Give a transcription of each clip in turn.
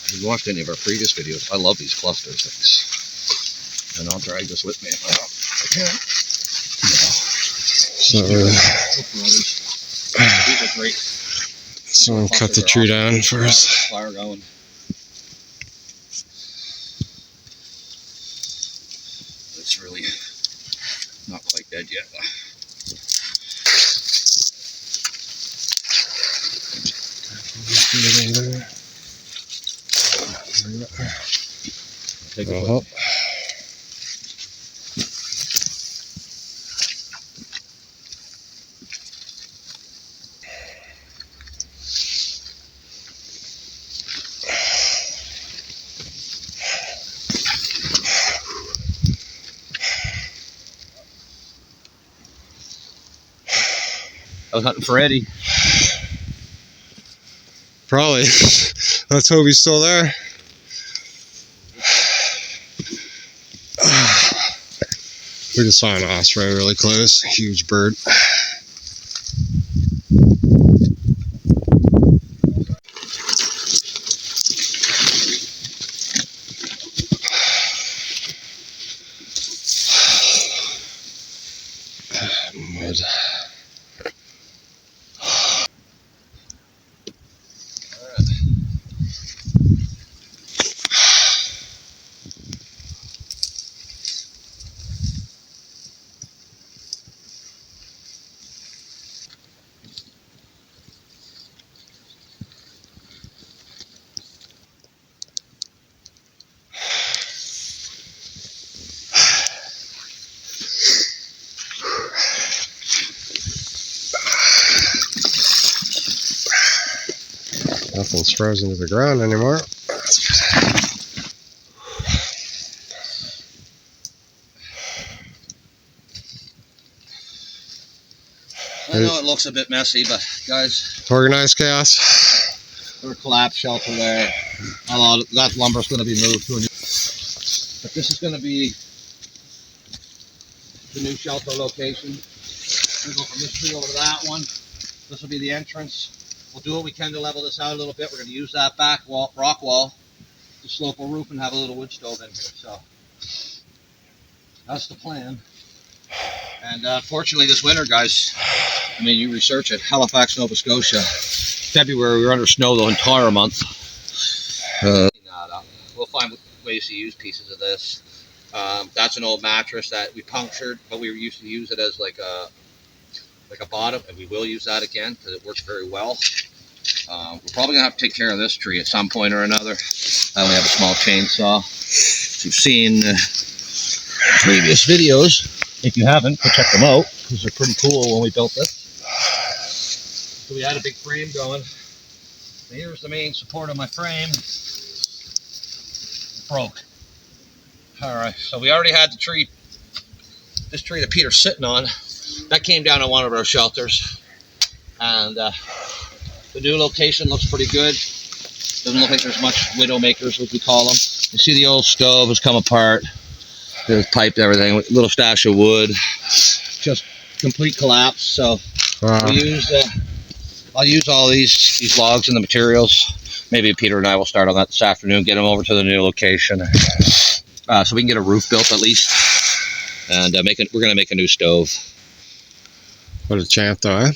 If you watched any of our previous videos, I love these cluster things. And I'll drag this with me if I can. So, these are great. Someone cut the tree down first. Fire going. It's really not quite dead yet. Take a look. I was hunting for Eddie. Probably. Let's hope he's still there. We just saw an osprey really close. Huge bird. Mud. Nothing's frozen to the ground anymore. I know it looks a bit messy, but guys, Organized chaos. there's a collapse shelter there. A lot of that lumber's going to be moved to a new. But this is going to be the new shelter location. We'll go from this tree over to that one. This will be the entrance. We'll do what we can to level this out a little bit. We're going to use that back wall, rock wall to slope a roof and have a little wood stove in here. So that's the plan. And fortunately this winter, guys, I mean, you research it, Halifax, Nova Scotia, February, we were under snow the entire month. We'll find ways to use pieces of this. That's an old mattress that we punctured, but we used to use it as like a bottom, and we will use that again because it works very well. We're probably gonna have to take care of this tree at some point or another. I only have a small chainsaw. If you've seen previous videos, if you haven't, go check them out because they're pretty cool when we built this. So we had a big frame going. So here's the main support of my frame. It broke. All right, so we already had the tree. This tree that Peter's sitting on, that came down on one of our shelters, and the new location looks pretty good. Doesn't look like there's much widow makers, as we call them. You see the old stove has come apart. There's piped everything with a little stash of wood. Just complete collapse. So we use. I'll use all these logs and the materials. Maybe Peter and I will start on that this afternoon. Get them over to the new location, so we can get a roof built at least, and we're going to make a new stove. What a champ though, eh?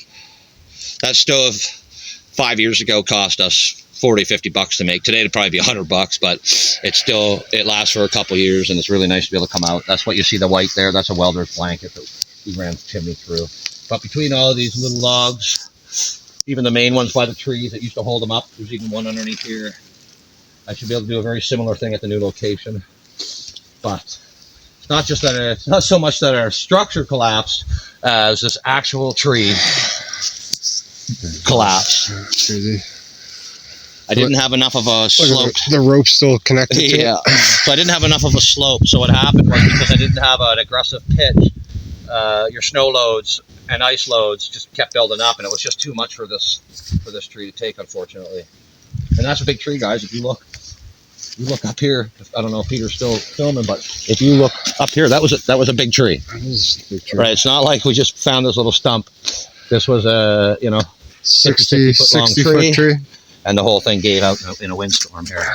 That stove 5 years ago cost us $40-50 to make. Today it'd probably be $100, but it lasts for a couple years, and it's really nice to be able to come out. That's what you see the white there. That's a welder's blanket that we ran the chimney through. But between all of these little logs, even the main ones by the trees that used to hold them up, there's even one underneath here. I should be able to do a very similar thing at the new location. But it's not just that it's not so much that our structure collapsed as this actual tree collapsed. Crazy. I didn't have enough of a slope. The rope's still connected to Yeah. it. So I didn't have enough of a slope. So what happened was, because I didn't have an aggressive pitch, your snow loads and ice loads just kept building up, and it was just too much for this tree to take, unfortunately. And that's a big tree, guys. If you look up here, I don't know if Peter's still filming, but if you look up here, that was a big tree. That is a big tree. Right? It's not like we just found this little stump. This was a 60 foot long tree. and the whole thing gave out in a windstorm here.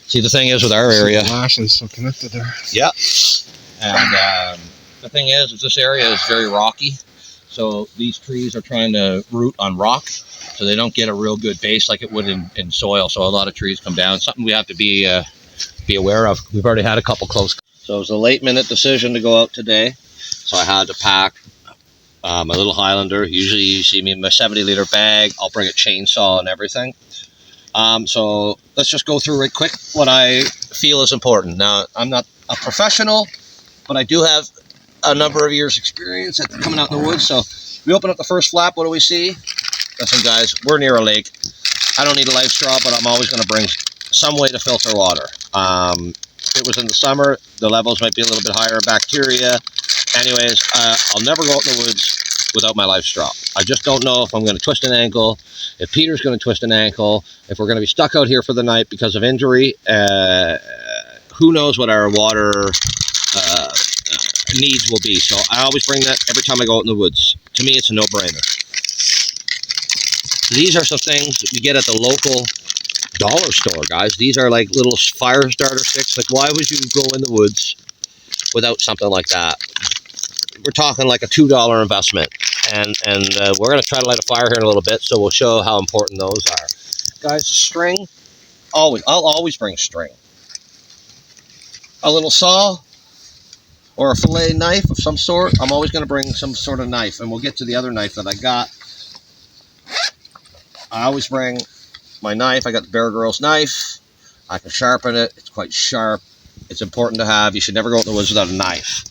See, the thing is with our area, the lash is so connected there. yeah, and the thing is this area is very rocky, so these trees are trying to root on rock, so they don't get a real good base like it would in soil. So a lot of trees come down. Something we have to be aware of. We've already had a couple close. So it was a late minute decision to go out today, so I had to pack my little Highlander. Usually you see me in my 70-liter bag. I'll bring a chainsaw and everything. So let's just go through right quick what I feel is important. Now, I'm not a professional, but I do have a number of years experience at coming out in the woods. So we open up the first flap. What do we see? Listen, guys, we're near a lake. I don't need a life straw, but I'm always going to bring some way to filter water. If it was in the summer, the levels might be a little bit higher in bacteria. Anyways, I'll never go out in the woods without my life straw. I just don't know if I'm going to twist an ankle, if Peter's going to twist an ankle, if we're going to be stuck out here for the night because of injury. Who knows what our water needs will be. So I always bring that every time I go out in the woods. To me, it's a no-brainer. These are some things that we get at the local dollar store, guys. These are like little fire starter sticks. Like, why would you go in the woods without something like that? We're talking like a $2 investment, and we're going to try to light a fire here in a little bit, so we'll show how important those are. Guys, string, I'll always bring string. A little saw or a fillet knife of some sort. I'm always going to bring some sort of knife, and we'll get to the other knife that I got. I always bring my knife. I got the Bear Grylls knife. I can sharpen it. It's quite sharp. It's important to have. You should never go out in the woods without a knife.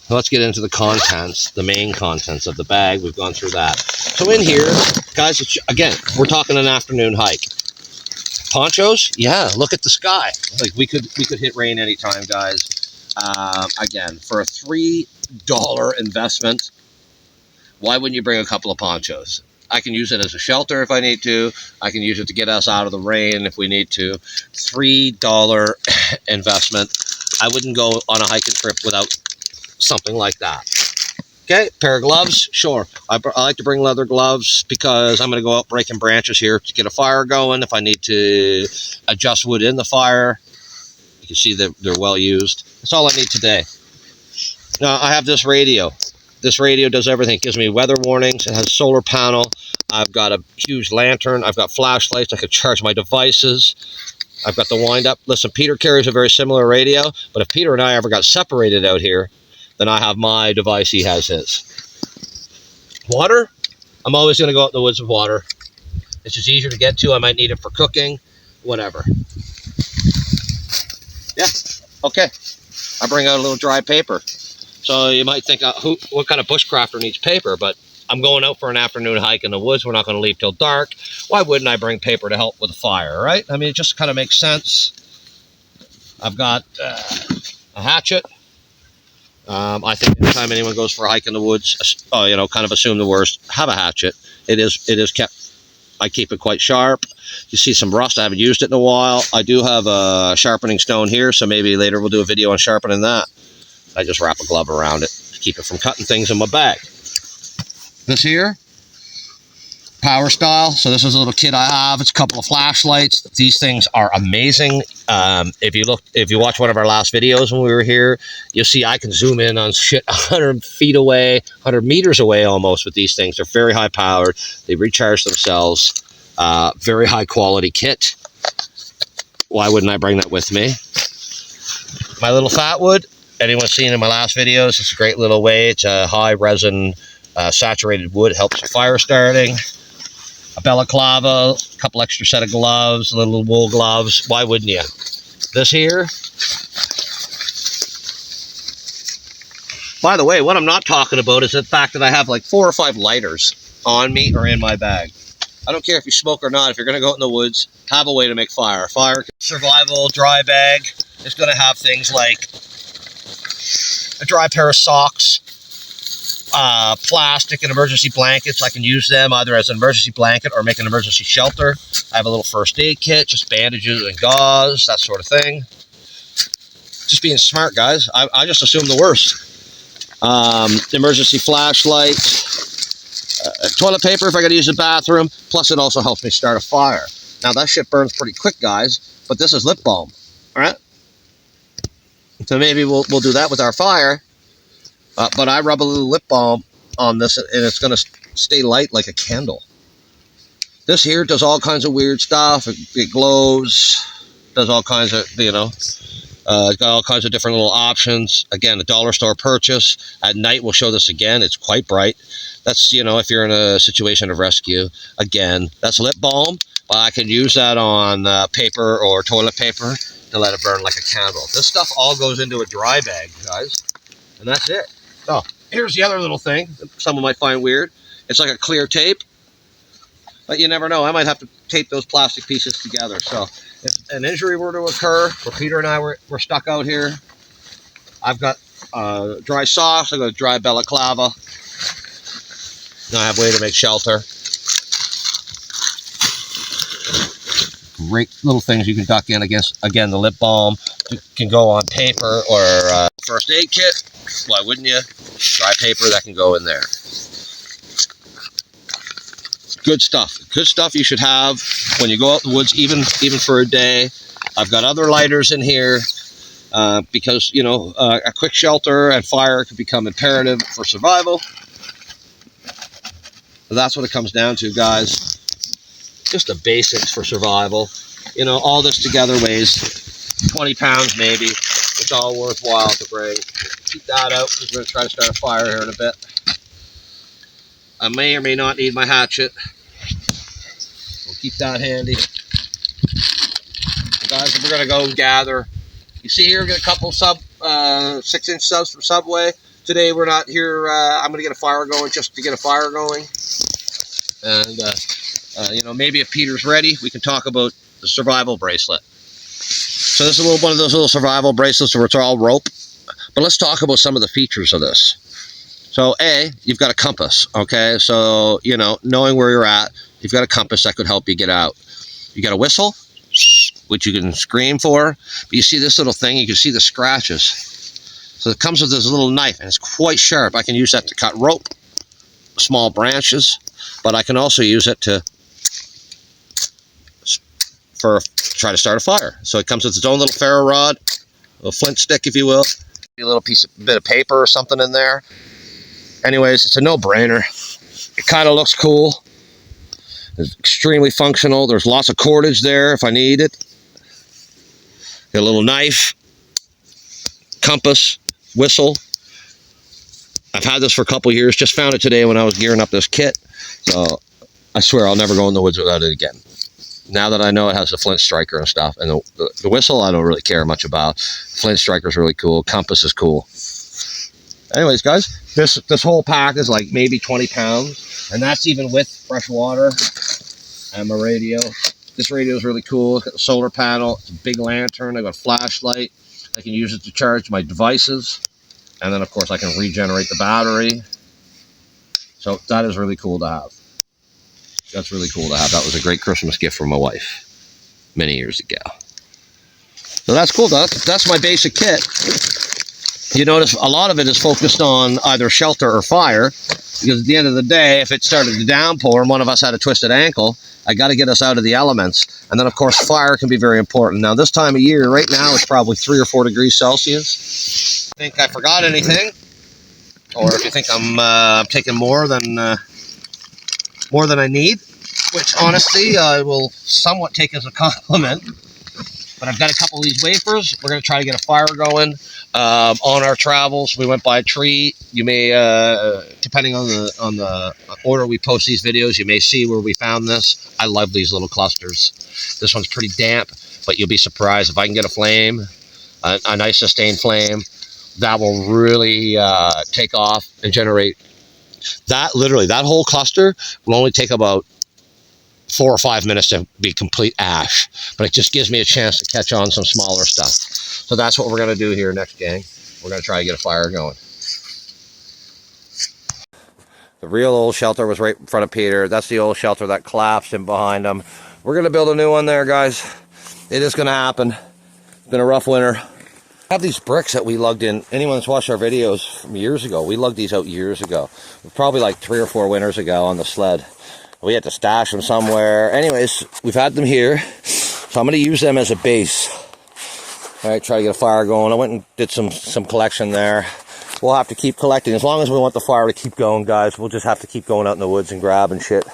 Let's get into the contents, the main contents of the bag. We've gone through that. So in here, guys, again, we're talking an afternoon hike. Ponchos, yeah, look at the sky. Like we could hit rain anytime, guys. Again, for a $3 investment, why wouldn't you bring a couple of ponchos? I can use it as a shelter if I need to. I can use it to get us out of the rain if we need to. $3 investment. I wouldn't go on a hiking trip without something like that. Okay, pair of gloves, sure. I like to bring leather gloves because I'm going to go out breaking branches here to get a fire going. If I need to adjust wood in the fire, you can see that they're well used. That's all I need today. Now, I have this radio. This radio does everything. It gives me weather warnings. It has a solar panel. I've got a huge lantern. I've got flashlights. I can charge my devices. I've got the wind up. Listen, Peter carries a very similar radio, but if Peter and I ever got separated out here, then I have my device, he has his. Water, I'm always going to go out in the woods with water. It's just easier to get to. I might need it for cooking, whatever. Yeah, okay. I bring out a little dry paper. So you might think, what kind of bushcrafter needs paper? But I'm going out for an afternoon hike in the woods. We're not going to leave till dark. Why wouldn't I bring paper to help with the fire, right? I mean, it just kind of makes sense. I've got a hatchet. I think anytime anyone goes for a hike in the woods, kind of assume the worst. Have a hatchet. It is kept. I keep it quite sharp. You see some rust. I haven't used it in a while. I do have a sharpening stone here, so maybe later we'll do a video on sharpening that. I just wrap a glove around it to keep it from cutting things in my bag. This here, power style. So this is a little kit I have. It's a couple of flashlights. These things are amazing. If you watch one of our last videos when we were here, you'll see I can zoom in on shit 100 feet away, 100 meters away almost with these things. They're very high powered. They recharge themselves. Very high quality kit. Why wouldn't I bring that with me? My little fat wood. Anyone seen in my last videos? It's a great little way. It's a high resin saturated wood. It helps with fire starting. A balaclava, a couple extra set of gloves, little wool gloves. Why wouldn't you? This here. By the way, what I'm not talking about is the fact that I have like 4 or 5 lighters on me or in my bag. I don't care if you smoke or not. If you're going to go out in the woods, have a way to make fire. Fire survival dry bag is going to have things like a dry pair of socks, plastic and emergency blankets. I can use them either as an emergency blanket or make an emergency shelter. I have a little first aid kit, just bandages and gauze, that sort of thing. Just being smart, guys. I just assume the worst. Emergency flashlight, toilet paper if I got to use the bathroom. Plus, it also helps me start a fire. Now, that shit burns pretty quick, guys, but this is lip balm, all right? So maybe we'll do that with our fire, but I rub a little lip balm on this, and it's going to stay light like a candle. This here does all kinds of weird stuff. It glows, does all kinds of, it's got all kinds of different little options. Again, a dollar store purchase. At night, we'll show this again. It's quite bright. That's, if you're in a situation of rescue. Again, that's lip balm, but I can use that on paper or toilet paper to let it burn like a candle. This stuff all goes into a dry bag, guys, and that's it. So here's the other little thing that someone might find weird. It's like a clear tape, but you never know. I might have to tape those plastic pieces together. So if an injury were to occur, where Peter and I were stuck out here, I've got dry socks, I've got dry balaclava, and I have a way to make shelter. Great little things you can duck in against. Again, the lip balm can go on paper or first aid kit. Why wouldn't you? Dry paper, that can go in there. Good stuff. Good stuff you should have when you go out in the woods, even for a day. I've got other lighters in here because, a quick shelter and fire could become imperative for survival. That's what it comes down to, guys. Just the basics for survival. All this together weighs 20 pounds maybe. It's all worthwhile to bring. Keep that out because we're going to try to start a fire here in a bit. I may or may not need my hatchet. We'll keep that handy. So guys, we're going to go gather. You see here, we got a couple 6-inch subs from Subway. Today we're not here. I'm going to get a fire going just to get a fire going. And, maybe if Peter's ready, we can talk about the survival bracelet. So this is one of those little survival bracelets where it's all rope. But let's talk about some of the features of this. So A, you've got a compass, okay? So, knowing where you're at, you've got a compass that could help you get out. You got a whistle, which you can scream for. But you see this little thing, you can see the scratches. So it comes with this little knife, and it's quite sharp. I can use that to cut rope, small branches, but I can also use it to try to start a fire. So it comes with its own little ferro rod, a little flint stick, if you will, a little bit of paper or something in there. Anyways, it's a no-brainer. It kind of looks cool. It's extremely functional. There's lots of cordage there if I need it. Got a little knife, compass, whistle. I've had this for a couple years. Just found it today when I was gearing up this kit. So I swear I'll never go in the woods without it again. Now that I know it has the flint striker and stuff. And the whistle I don't really care much about. Flint striker is really cool. Compass is cool. Anyways, guys, this whole pack is like maybe 20 pounds. And that's even with fresh water and my radio. This radio is really cool. It's got a solar panel. It's a big lantern. I've got a flashlight. I can use it to charge my devices. And then, of course, I can regenerate the battery. So that is really cool to have. That's really cool to have. That was a great Christmas gift from my wife many years ago. So that's cool. That's my basic kit. You notice a lot of it is focused on either shelter or fire, because at the end of the day, if it started to downpour and one of us had a twisted ankle, I got to get us out of the elements. And then, of course, fire can be very important. Now, this time of year, right now, it's probably 3 or 4 degrees Celsius. Think I forgot anything? Or if you think I'm taking more than I need, which honestly I will somewhat take as a compliment. But I've got a couple of these wafers. We're going to try to get a fire going on our travels. We went by a tree. You may, depending on the order we post these videos, you may see where we found this. I love these little clusters. This one's pretty damp, but you'll be surprised if I can get a flame, a nice sustained flame. That will really take off and generate. Literally, that whole cluster will only take about 4 or 5 minutes to be complete ash, but it just gives me a chance to catch on some smaller stuff. So that's what we're going to do here next, gang. We're going to try to get a fire going. The real old shelter was right in front of Peter. That's the old shelter that collapsed in behind him. We're going to build a new one there, guys. It is going to happen. It's been a rough winter. have these bricks that we lugged in. Anyone that's watched our videos from years ago, we lugged these out years ago. Probably like 3 or 4 winters ago on the sled. We had to stash them somewhere. Anyways, we've had them here. So I'm going to use them as a base. All right, try to get a fire going. I went and did some collection there. We'll have to keep collecting. As long as we want the fire to keep going, guys, we'll just have to keep going out in the woods and grabbing shit.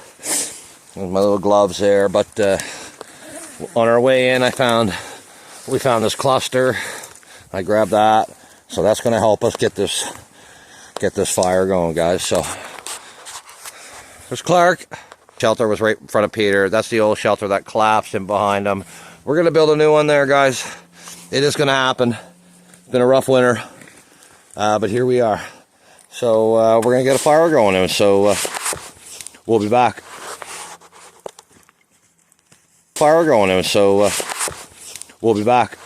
And my little gloves there. But on our way in, we found this cluster. I grabbed that. So that's going to help us get this fire going, guys. So there's Clark. Shelter was right in front of Peter. That's the old shelter that collapsed in behind him. We're going to build a new one there, guys. It is going to happen. It's been a rough winter. But here we are. So we're going to get a fire going. And so we'll be back. Fire going. And so we'll be back.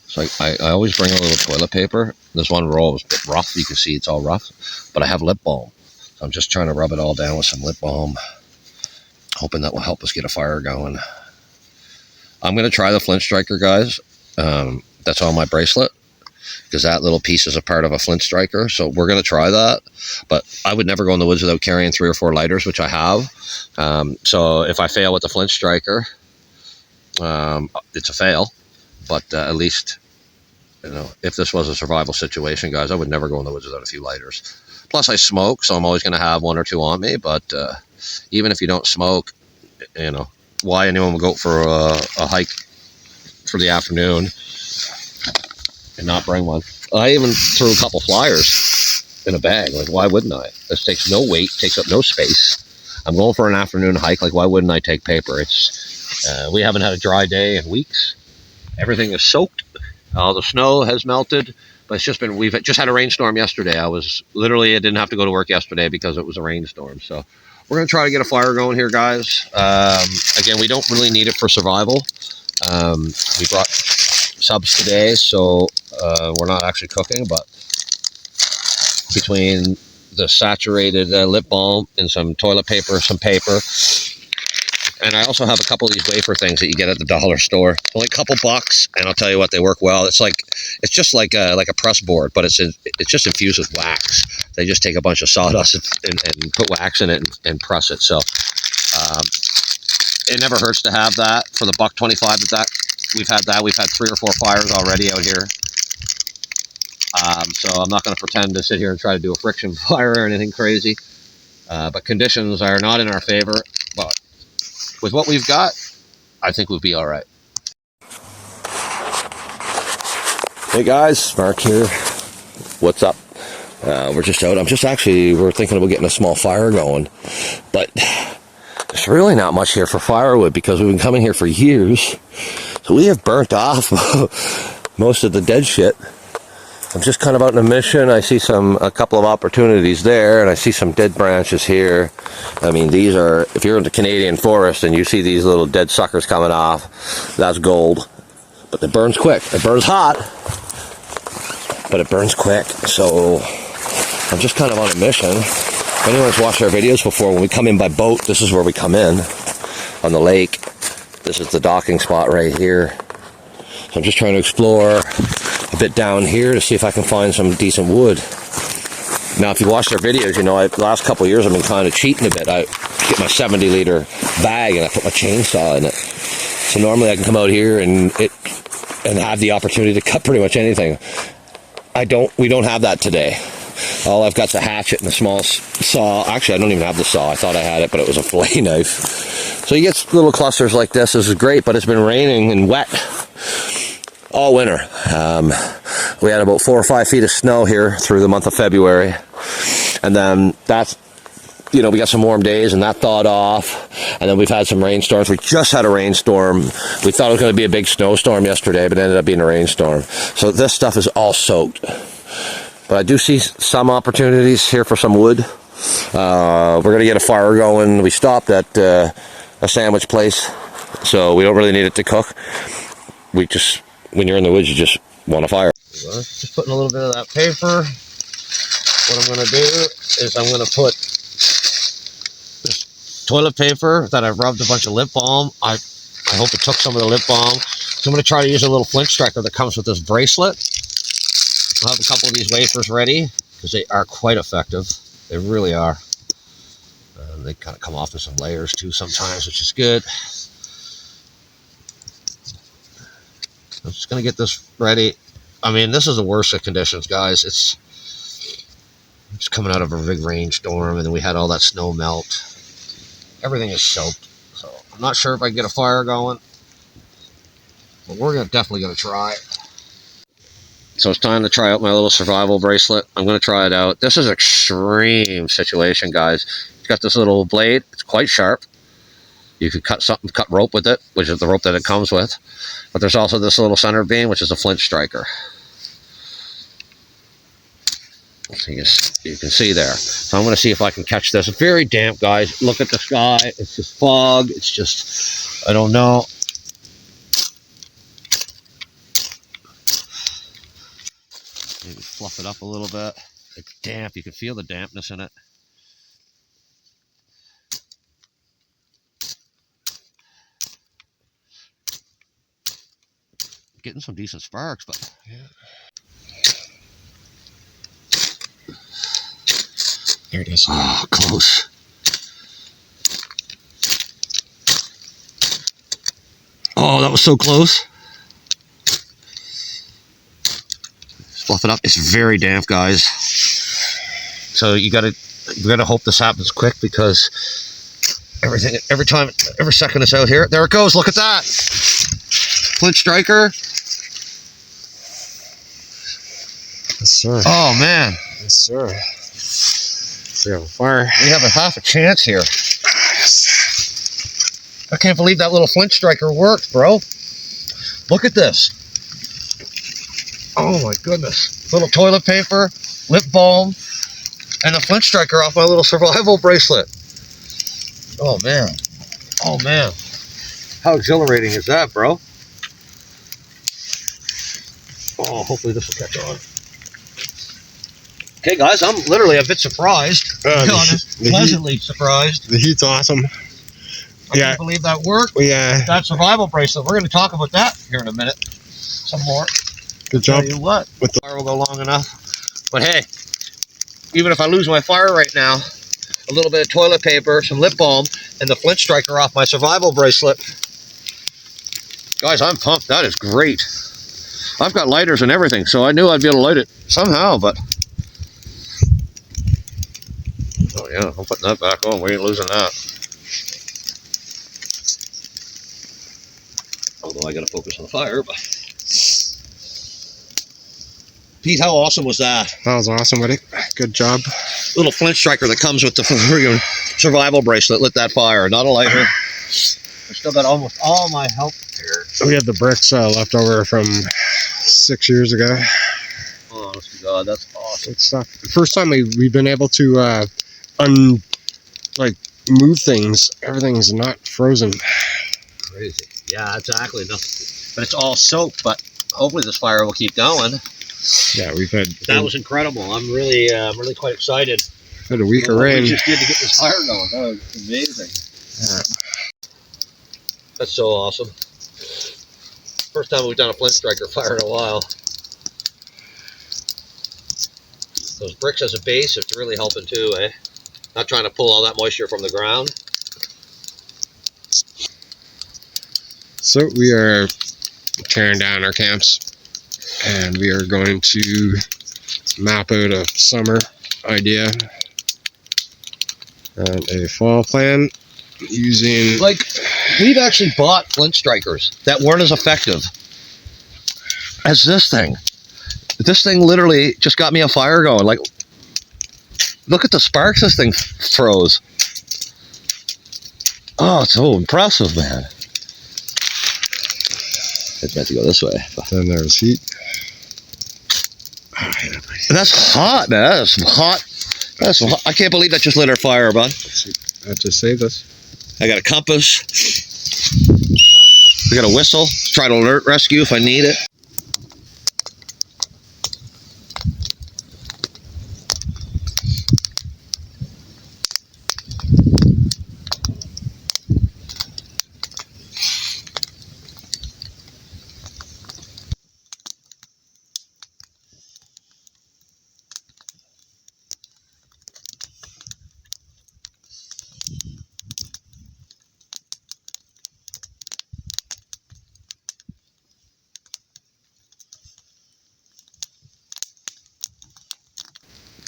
So I always bring a little toilet paper. This one roll is a bit rough. You can see it's all rough. But I have lip balm. So I'm just trying to rub it all down with some lip balm. Hoping that will help us get a fire going. I'm going to try the flint striker, guys. That's on my bracelet. Because that little piece is a part of a flint striker. So we're going to try that. But I would never go in the woods without carrying 3 or 4 lighters, which I have. So if I fail with the flint striker, it's a fail. But at least, you know, if this was a survival situation, guys, I would never go in the woods without a few lighters. Plus, I smoke, so I'm always going to have 1 or 2 on me. But even if you don't smoke, you know, why anyone would go for a hike for the afternoon and not bring one? I even threw a couple flyers in a bag. Like, why wouldn't I? This takes no weight, takes up no space. I'm going for an afternoon hike. Like, why wouldn't I take paper? It's we haven't had a dry day in weeks. Everything is soaked. All the snow has melted. But it's just been, we've just had a rainstorm yesterday. I didn't have to go to work yesterday because it was a rainstorm. So we're going to try to get a fire going here, guys. Again, we don't really need it for survival. We brought subs today, so we're not actually cooking, but between the saturated lip balm and some toilet paper, some paper, and I also have a couple of these wafer things that you get at the dollar store. Only a couple bucks, and I'll tell you what, they work well. It's just like a press board, but it's just infused with wax. They just take a bunch of sawdust and put wax in it and press it. So it never hurts to have that for the $1.25 that we've had that. We've had 3 or 4 fires already out here. So I'm not going to pretend to sit here and try to do a friction fire or anything crazy. But conditions are not in our favor. But with what we've got, I think we'll be all right. Hey guys, Mark here. What's up? We're just out. We're thinking about getting a small fire going. But there's really not much here for firewood because we've been coming here for years. So we have burnt off most of the dead shit. I'm just kind of out on a mission. I see a couple of opportunities there, and I see some dead branches here. I mean, these are, if you're in the Canadian forest and you see these little dead suckers coming off, that's gold. But it burns quick. It burns hot, but it burns quick. So I'm just kind of on a mission. If anyone's watched our videos before, when we come in by boat, this is where we come in, on the lake. This is the docking spot right here. So I'm just trying to explore a bit down here to see if I can find some decent wood. Now, if you watched our videos, you know, the last couple of years I've been kind of cheating a bit. I get my 70-liter bag and I put my chainsaw in it. So normally I can come out here and have the opportunity to cut pretty much anything. We don't have that today. All I've got is a hatchet and a small saw. Actually, I don't even have the saw. I thought I had it, but it was a fillet knife. So you get little clusters like this. This is great, but it's been raining and wet all winter. We had about 4 or 5 feet of snow here through the month of February. And then we got some warm days and that thawed off. And then we've had some rainstorms. We just had a rainstorm. We thought it was going to be a big snowstorm yesterday, but it ended up being a rainstorm. So this stuff is all soaked. But I do see some opportunities here for some wood. We're going to get a fire going. We stopped at a sandwich place, so we don't really need it to cook. When you're in the woods, you just want a fire. Just putting a little bit of that paper. What I'm going to do is I'm going to put this toilet paper that I've rubbed a bunch of lip balm. I hope it took some of the lip balm. So I'm going to try to use a little flint striker that comes with this bracelet. I'll have a couple of these wafers ready because they are quite effective. They really are. They kind of come off in some layers too sometimes, which is good. I'm just going to get this ready. I mean, this is the worst of conditions, guys. It's coming out of a big rainstorm, and then we had all that snow melt. Everything is soaked. So I'm not sure if I can get a fire going, but we're definitely going to try. So it's time to try out my little survival bracelet. I'm going to try it out. This is an extreme situation, guys. It's got this little blade. It's quite sharp. You could cut rope with it, which is the rope that it comes with. But there's also this little center beam, which is a flint striker. So you can see there. So I'm going to see if I can catch this. It's very damp, guys. Look at the sky. It's just fog. It's just, I don't know. Maybe fluff it up a little bit. It's damp. You can feel the dampness in it. Getting some decent sparks, but yeah. There it is. Oh, close. Oh, that was so close. Fluff it up. It's very damp, guys. So we gotta hope this happens quick, because every second it's out here. There it goes. Look at that. Flint striker. Yes, sir. Oh man. Yes, sir. We have a fire. We have a half a chance here. I can't believe that little flint striker worked, bro. Look at this. Oh my goodness. Little toilet paper, lip balm, and a flint striker off my little survival bracelet. Oh man. Oh man. How exhilarating is that, bro? Oh, hopefully this will catch on. Okay, guys, I'm literally a bit surprised. To be honest, pleasantly surprised. The heat's awesome. I can't believe that worked. Yeah. That survival bracelet. We're going to talk about that here in a minute. Some more. Good job. Tell you what, with the fire will go long enough. But hey, even if I lose my fire right now, a little bit of toilet paper, some lip balm, and the flint striker off my survival bracelet. Guys, I'm pumped. That is great. I've got lighters and everything, so I knew I'd be able to light it somehow, but... Oh yeah, I'm putting that back on. We ain't losing that. Although I gotta focus on the fire, but... Pete, how awesome was that? That was awesome, buddy. Good job. Little flint striker that comes with the survival bracelet lit that fire. Not a lighter. I still got almost all my help here. We had the bricks left over from 6 years ago. Oh, God, that's awesome. Good stuff. First time we've been able to move things. Everything's not frozen. Crazy. Yeah, exactly. No, but it's all soaked. But hopefully this fire will keep going. Yeah, we've had. That was incredible. I'm really quite excited. Had a week of rain. We just did to get this fire going. That was amazing. Yeah. That's so awesome. First time we've done a flint striker fire in a while. Those bricks as a base, it's really helping too, eh? Not trying to pull all that moisture from the ground. So we are tearing down our camps, and we are going to map out a summer idea and a fall plan using... Like, we've actually bought flint strikers that weren't as effective as this thing. This thing literally just got me a fire going. Like, look at the sparks this thing froze. Oh, it's so impressive, man. It's meant to go this way. Then there's heat. And that's hot, man. That's hot. That's hot. I can't believe that just lit our fire, bud. That just saved us. I got a compass. We got a whistle. Try to alert rescue if I need it.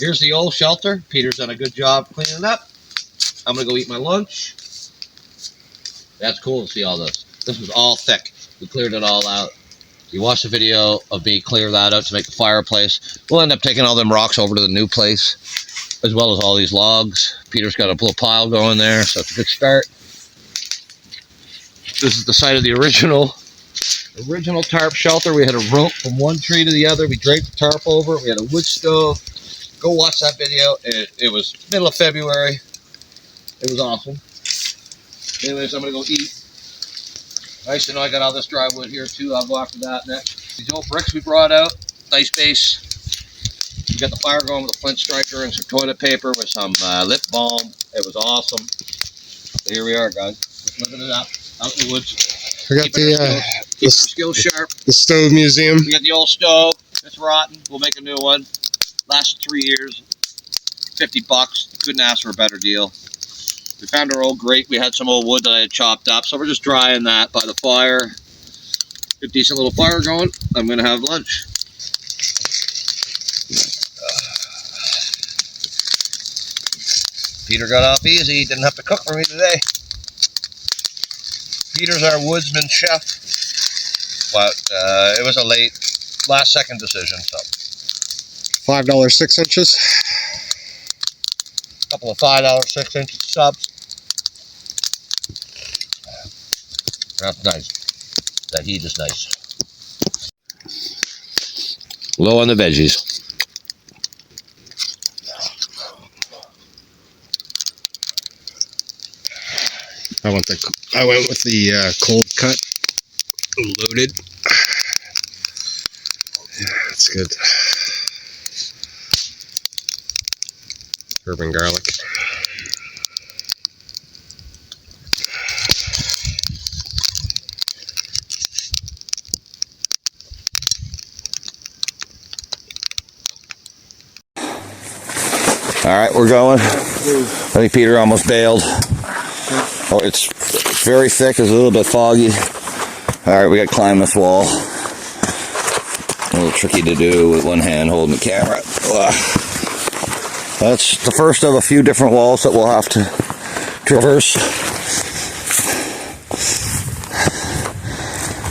Here's the old shelter. Peter's done a good job cleaning it up. I'm gonna go eat my lunch. That's cool to see all this. This was all thick. We cleared it all out. You watch the video of me clear that out to make the fireplace. We'll end up taking all them rocks over to the new place, as well as all these logs. Peter's got a little pile going there, so it's a good start. This is the site of the original tarp shelter. We had a rope from one tree to the other. We draped the tarp over it. We had a wood stove. Go watch that video. It was middle of February. It was awesome. Anyways, I'm going to go eat. Nice to know I got all this dry wood here too. I'll go after that next. These old bricks we brought out. Nice base. We got the fire going with a flint striker and some toilet paper with some lip balm. It was awesome. So here we are, guys. Just living it up out in the woods. We got the skills sharp. The stove museum. We got the old stove. It's rotten. We'll make a new one. Lasted 3 years. $50. Couldn't ask for a better deal. We found our old grate. We had some old wood that I had chopped up, so we're just drying that by the fire. Good decent little fire going. I'm gonna have lunch. Peter got off easy. He didn't have to cook for me today. Peter's our woodsman chef, but it was a last second decision. So $5 6 inches. A couple of $5 6-inch subs. That's nice. That heat is nice. Low on the veggies. I went with the cold cut, loaded. Yeah, that's good. Herb and garlic. All right, we're going. I think Peter almost bailed. Oh, it's very thick. It's a little bit foggy. All right, we got to climb this wall. A little tricky to do with one hand holding the camera. That's the first of a few different walls that we'll have to traverse.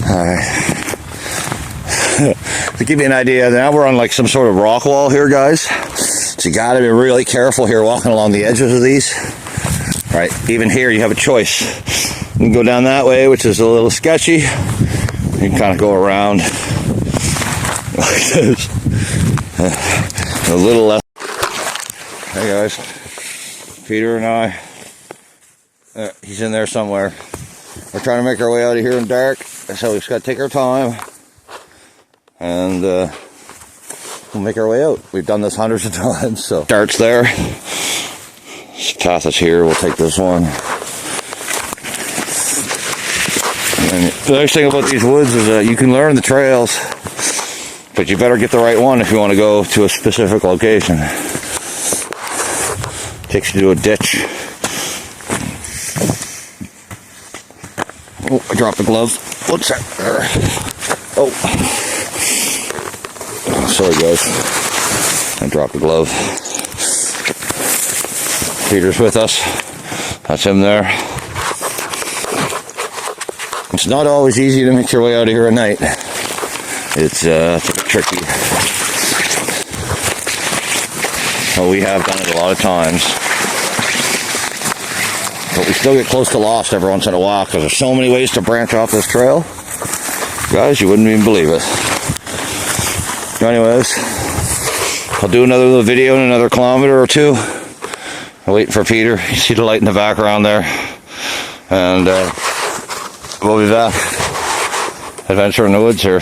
All right. To give you an idea, now we're on like some sort of rock wall here, guys. So you got to be really careful here walking along the edges of these. All right, even here you have a choice. You can go down that way, which is a little sketchy. You can kind of go around like this. A little less. Hey guys, Peter and I, he's in there somewhere. We're trying to make our way out of here in dark, so we've just got to take our time. And we'll make our way out. We've done this hundreds of times, so. Starts there. This path is here, we'll take this one. And the nice thing about these woods is that you can learn the trails, but you better get the right one if you want to go to a specific location. Takes you to a ditch. Oh, I dropped the glove. What's that? Oh. Sorry guys. I dropped the glove. Peter's with us. That's him there. It's not always easy to make your way out of here at night. It's a bit tricky. Well, we have done it a lot of times. But we still get close to lost every once in a while because there's so many ways to branch off this trail. Guys, you wouldn't even believe it. Anyways, I'll do another little video in another kilometer or two. I'm waiting for Peter. You see the light in the background there. And we'll be back. Adventure in the woods here.